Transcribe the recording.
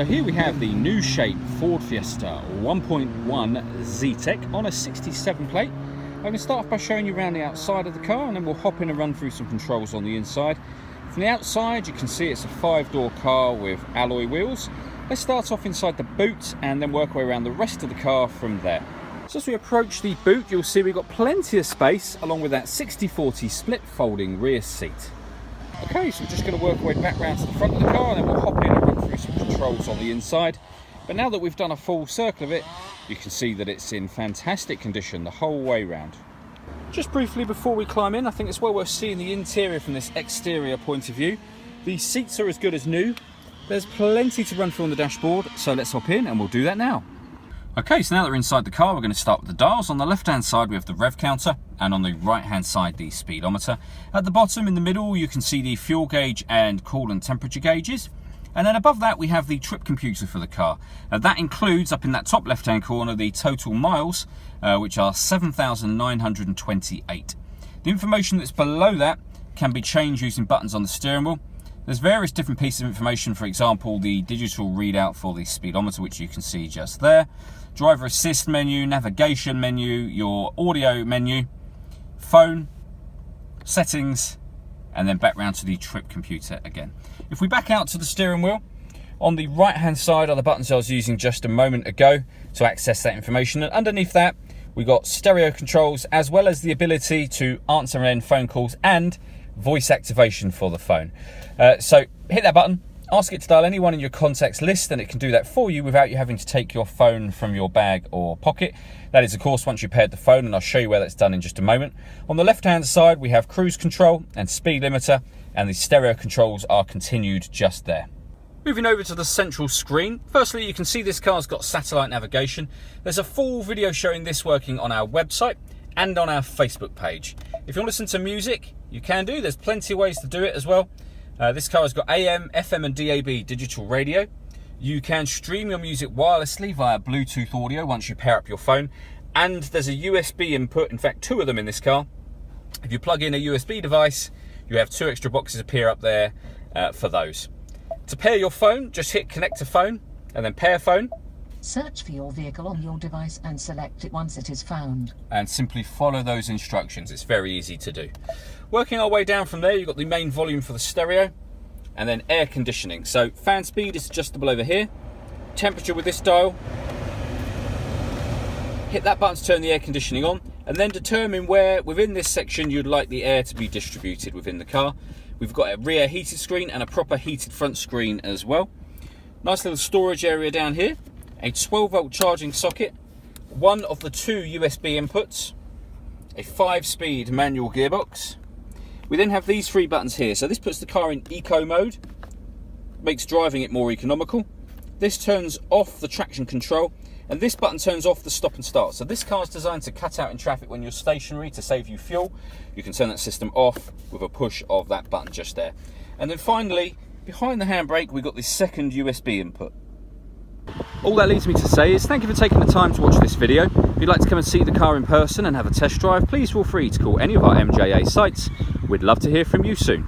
So here we have the new shape Ford Fiesta 1.1 ZTEC on a 67 plate. I'm going to start off by showing you around the outside of the car, and then we'll hop in and run through some controls on the inside. From the outside you can see it's a 5-door car with alloy wheels. Let's start off inside the boot and then work our way around the rest of the car from there. So as we approach the boot, you'll see we've got plenty of space along with that 60/40 split folding rear seat. Okay, so we're just going to work our way back round to the front of the car, and then we'll hop in and run through some controls on the inside. But now that we've done a full circle of it, you can see that it's in fantastic condition the whole way round. Just briefly before we climb in, I think it's well worth seeing the interior from this exterior point of view. The seats are as good as new. There's plenty to run through on the dashboard, so let's hop in and we'll do that now. Okay, so now that we're inside the car, we're going to start with the dials. On the left-hand side, we have the rev counter, and on the right-hand side, the speedometer. At the bottom, in the middle, you can see the fuel gauge and coolant temperature gauges. And then above that, we have the trip computer for the car. That includes, up in that top left-hand corner, the total miles, which are 7,928. The information that's below that can be changed using buttons on the steering wheel. There's various different pieces of information, for example, the digital readout for the speedometer, which you can see just there. Driver assist menu, navigation menu, your audio menu, phone, settings, and then back round to the trip computer again. If we back out to the steering wheel, on the right hand side are the buttons I was using just a moment ago to access that information, and underneath that we've got stereo controls as well as the ability to answer and end phone calls and voice activation for the phone. So hit that button, ask it to dial anyone in your contacts list, and it can do that for you without you having to take your phone from your bag or pocket. That is, of course, once you've paired the phone, and I'll show you where that's done in just a moment. On the left-hand side, we have cruise control and speed limiter, and the stereo controls are continued just there. Moving over to the central screen, firstly, you can see this car's got satellite navigation. There's a full video showing this working on our website and on our Facebook page. If you want to listen to music, you can do. There's plenty of ways to do it as well. This car has got AM, FM and DAB digital radio. You can stream your music wirelessly via Bluetooth audio once you pair up your phone. And there's a USB input, in fact 2 of them in this car. If you plug in a USB device, you have 2 extra boxes appear up there for those. To pair your phone, just hit connect to phone and then pair phone. Search for your vehicle on your device and select it once it is found. And simply follow those instructions. It's very easy to do. Working our way down from there, you've got the main volume for the stereo and then air conditioning. So fan speed is adjustable over here. Temperature with this dial. Hit that button to turn the air conditioning on, and then determine where within this section you'd like the air to be distributed within the car. We've got a rear heated screen and a proper heated front screen as well. Nice little storage area down here. A 12-volt charging socket, one of the 2 USB inputs, a 5-speed manual gearbox. We then have these 3 buttons here. So this puts the car in eco mode, makes driving it more economical. This turns off the traction control, and this button turns off the stop and start. So this car is designed to cut out in traffic when you're stationary to save you fuel. You can turn that system off with a push of that button just there. And then finally, behind the handbrake, we've got this second USB input. All that leaves me to say is thank you for taking the time to watch this video. If you'd like to come and see the car in person and have a test drive, please feel free to call any of our MJA sites. We'd love to hear from you soon.